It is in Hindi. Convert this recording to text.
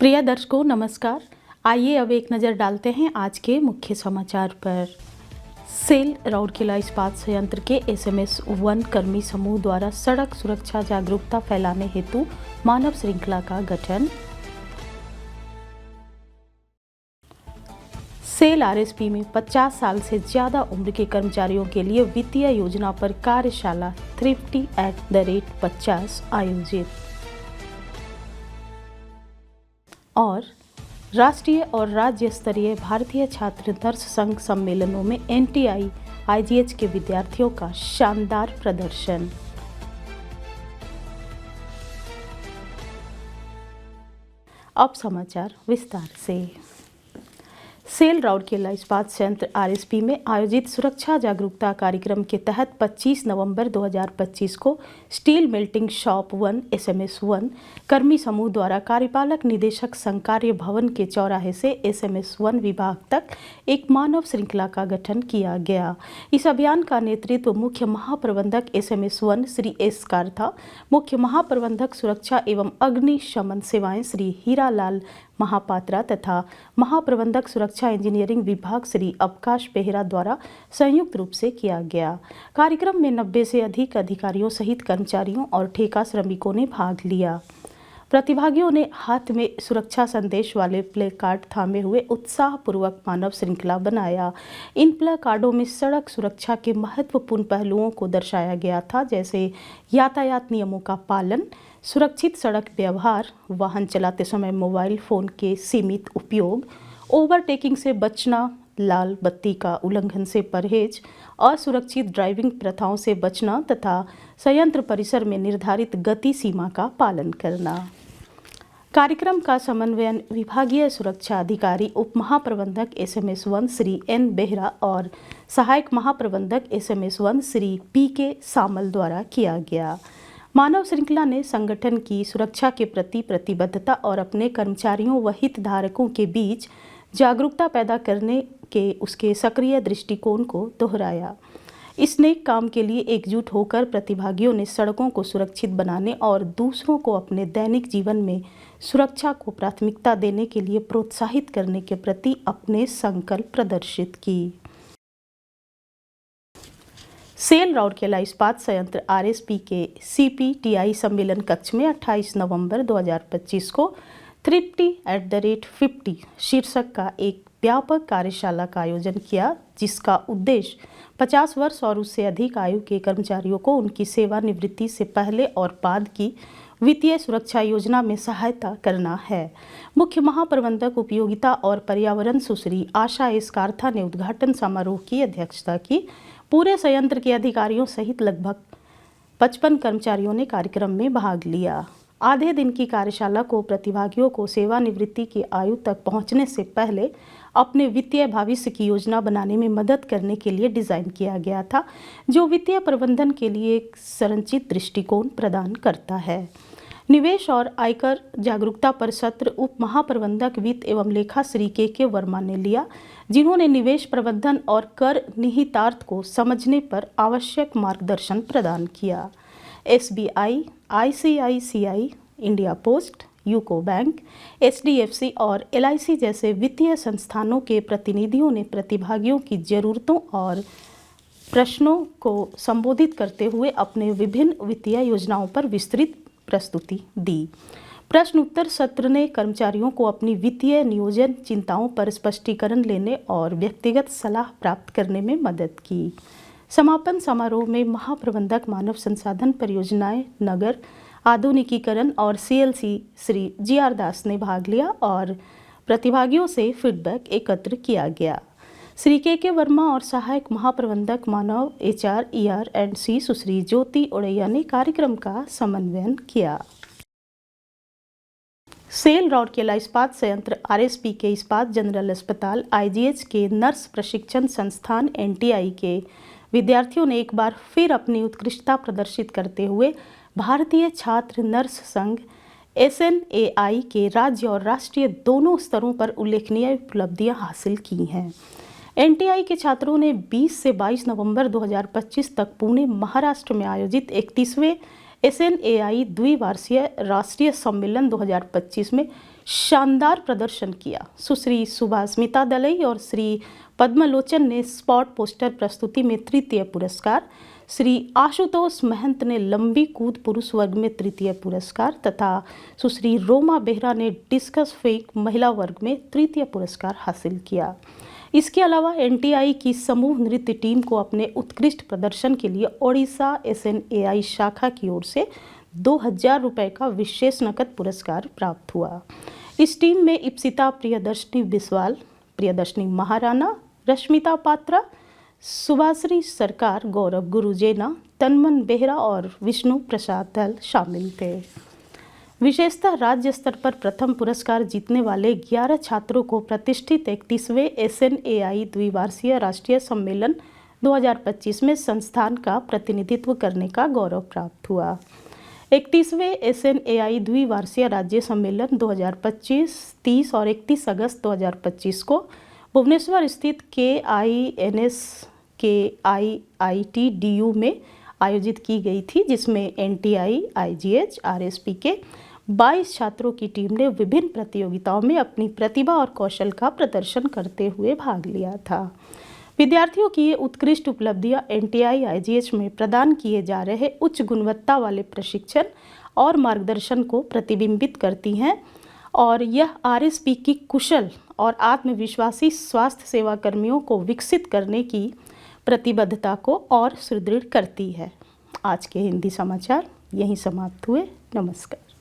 प्रिय दर्शकों नमस्कार। आइए अब एक नज़र डालते हैं आज के मुख्य समाचार पर। सेल राउरकेला इस्पात संयंत्र के SMS 1 कर्मी समूह द्वारा सड़क सुरक्षा जागरूकता फैलाने हेतु मानव श्रृंखला का गठन। सेल RSP में 50 साल से ज़्यादा उम्र के कर्मचारियों के लिए वित्तीय योजना पर कार्यशाला थ्रिफ्टी @50 आयोजित। और राष्ट्रीय और राज्य स्तरीय भारतीय छात्र नर्स संघ सम्मेलनों में NTI IGH के विद्यार्थियों का शानदार प्रदर्शन। अब समाचार विस्तार से। सेल राउरकेला इस्पात संयंत्र RSP में आयोजित सुरक्षा जागरूकता कार्यक्रम के तहत 25 नवंबर 2025 को स्टील मेल्टिंग शॉप 1 SMS 1 कर्मी समूह द्वारा कार्यपालक निदेशक संघ कार्य भवन के चौराहे से SMS 1 विभाग तक एक मानव श्रृंखला का गठन किया गया। इस अभियान का नेतृत्व मुख्य महाप्रबंधक SMS 1 श्री S कारथा, मुख्य महाप्रबंधक सुरक्षा एवं अग्निशमन सेवाएं श्री हीरालाल महापात्रा तथा महाप्रबंधक सुरक्षा इंजीनियरिंग विभाग श्री अवकाश बेहरा द्वारा संयुक्त रूप से किया गया। कार्यक्रम में 90 से अधिक अधिकारियों सहित कर्मचारियों और ठेका श्रमिकों ने भाग लिया। प्रतिभागियों ने हाथ में सुरक्षा संदेश वाले प्ले कार्ड थामे हुए उत्साहपूर्वक मानव श्रृंखला बनाया। इन प्ले कार्डों में सड़क सुरक्षा के महत्वपूर्ण पहलुओं को दर्शाया गया था, जैसे यातायात नियमों का पालन, सुरक्षित सड़क व्यवहार, वाहन चलाते समय मोबाइल फ़ोन के सीमित उपयोग, ओवरटेकिंग से बचना, लाल बत्ती का उल्लंघन से परहेज, असुरक्षित ड्राइविंग प्रथाओं से बचना तथा संयंत्र परिसर में निर्धारित गति सीमा का पालन करना। कार्यक्रम का समन्वयन विभागीय सुरक्षा अधिकारी उप महाप्रबंधक SMS 1 श्री N बेहरा और सहायक महाप्रबंधक SMS 1 श्री PK सामल द्वारा किया गया। मानव श्रृंखला ने संगठन की सुरक्षा के प्रति प्रतिबद्धता और अपने कर्मचारियों व हितधारकों के बीच जागरूकता पैदा करने के उसके सक्रिय दृष्टिकोण को दोहराया। इस नेक काम के लिए एकजुट होकर प्रतिभागियों ने सड़कों को सुरक्षित बनाने और दूसरों को अपने दैनिक जीवन में सुरक्षा को प्राथमिकता देने के लिए प्रोत्साहित करने के प्रति अपने संकल्प प्रदर्शित की। सेल राउरकेला इस्पात संयंत्र RSP के CPTI सम्मेलन कक्ष में 28 नवंबर 2025 को थ्रिफ्टी @50 शीर्षक का एक व्यापक कार्यशाला का आयोजन किया, जिसका उद्देश्य 50 वर्ष और उससे अधिक आयु के कर्मचारियों को उनकी सेवानिवृत्ति से पहले और बाद की वित्तीय सुरक्षा योजना में सहायता करना है। मुख्य महाप्रबंधक उपयोगिता और पर्यावरण सुश्री आशा S कारथा ने उद्घाटन समारोह की अध्यक्षता की। पूरे संयंत्र के अधिकारियों सहित लगभग 55 कर्मचारियों ने कार्यक्रम में भाग लिया। आधे दिन की कार्यशाला को प्रतिभागियों को सेवानिवृत्ति की आयु तक पहुंचने से पहले अपने वित्तीय भविष्य की योजना बनाने में मदद करने के लिए डिज़ाइन किया गया था, जो वित्तीय प्रबंधन के लिए एक संरचित दृष्टिकोण प्रदान करता है। निवेश और आयकर जागरूकता पर सत्र उप महाप्रबंधक वित्त एवं लेखा श्री KK वर्मा ने लिया, जिन्होंने निवेश प्रबंधन और कर निहितार्थ को समझने पर आवश्यक मार्गदर्शन प्रदान किया। SBI, ICICI, India post, UCO bank, HDFC और LIC जैसे वित्तीय संस्थानों के प्रतिनिधियों ने प्रतिभागियों की जरूरतों और प्रश्नों को संबोधित करते हुए अपने विभिन्न वित्तीय योजनाओं पर विस्तृत प्रस्तुति दी। प्रश्न उत्तर सत्र ने कर्मचारियों को अपनी वित्तीय नियोजन चिंताओं पर स्पष्टीकरण लेने और व्यक्तिगत सलाह प्राप्त करने में मदद की। समापन समारोह में महाप्रबंधक मानव संसाधन परियोजनाएं नगर आधुनिकीकरण और CLC श्री GR दास ने भाग लिया और प्रतिभागियों से फीडबैक एकत्र किया गया। श्री KK वर्मा और सहायक महाप्रबंधक मानव HR ER&C सुश्री ज्योति ओड़ैया ने कार्यक्रम का समन्वयन किया। सेल राउरकेला इस्पात संयंत्र RSP के इस्पात जनरल अस्पताल IGH के नर्स प्रशिक्षण संस्थान NTI के विद्यार्थियों ने एक बार फिर अपनी उत्कृष्टता प्रदर्शित करते हुए भारतीय छात्र नर्स संघ SNAI के राज्य और राष्ट्रीय दोनों स्तरों पर उल्लेखनीय उपलब्धियां हासिल की हैं। NTI के छात्रों ने 20 से 22 नवंबर 2025 तक पुणे महाराष्ट्र में आयोजित 31वें SNAI द्विवार्षीय राष्ट्रीय सम्मेलन 2025 में शानदार प्रदर्शन किया। सुश्री सुभास्मिता दलई और श्री पद्मलोचन ने स्पॉट पोस्टर प्रस्तुति में तृतीय पुरस्कार, श्री आशुतोष महंत ने लंबी कूद पुरुष वर्ग में तृतीय पुरस्कार तथा सुश्री रोमा बेहरा ने डिस्कस फेंक महिला वर्ग में तृतीय पुरस्कार हासिल किया। इसके अलावा NTI की समूह नृत्य टीम को अपने उत्कृष्ट प्रदर्शन के लिए ओडिशा SNAI शाखा की ओर से 2000 रुपये का विशेष नकद पुरस्कार प्राप्त हुआ। इस टीम में इप्सिता प्रियदर्शनी बिस्वाल, प्रियदर्शनी महाराणा, रश्मिता पात्रा, सुभाश्री सरकार, गौरव गुरुजेना, तन्मन बेहरा और विष्णु प्रसाद दल शामिल थे। विशेषतः राज्य स्तर पर प्रथम पुरस्कार जीतने वाले 11 छात्रों को प्रतिष्ठित 31वें SNAI द्विवार्षीय राष्ट्रीय सम्मेलन 2025 में संस्थान का प्रतिनिधित्व करने का गौरव प्राप्त हुआ। 31वें SNAI द्विवार्षीय राज्य सम्मेलन 2025 30 और 31 अगस्त 2025 को भुवनेश्वर स्थित KINS-KIIT-DU में आयोजित की गई थी, जिसमें NTI, IGH, RSP के 22 छात्रों की टीम ने विभिन्न प्रतियोगिताओं में अपनी प्रतिभा और कौशल का प्रदर्शन करते हुए भाग लिया था। विद्यार्थियों की ये उत्कृष्ट उपलब्धियां NTI, IGH में प्रदान किए जा रहे उच्च गुणवत्ता वाले प्रशिक्षण और मार्गदर्शन को प्रतिबिंबित करती हैं और यह RSP की कुशल और आत्मविश्वासी स्वास्थ्य सेवा कर्मियों को विकसित करने की प्रतिबद्धता को और सुदृढ़ करती है। आज के हिंदी समाचार यहीं समाप्त हुए। नमस्कार।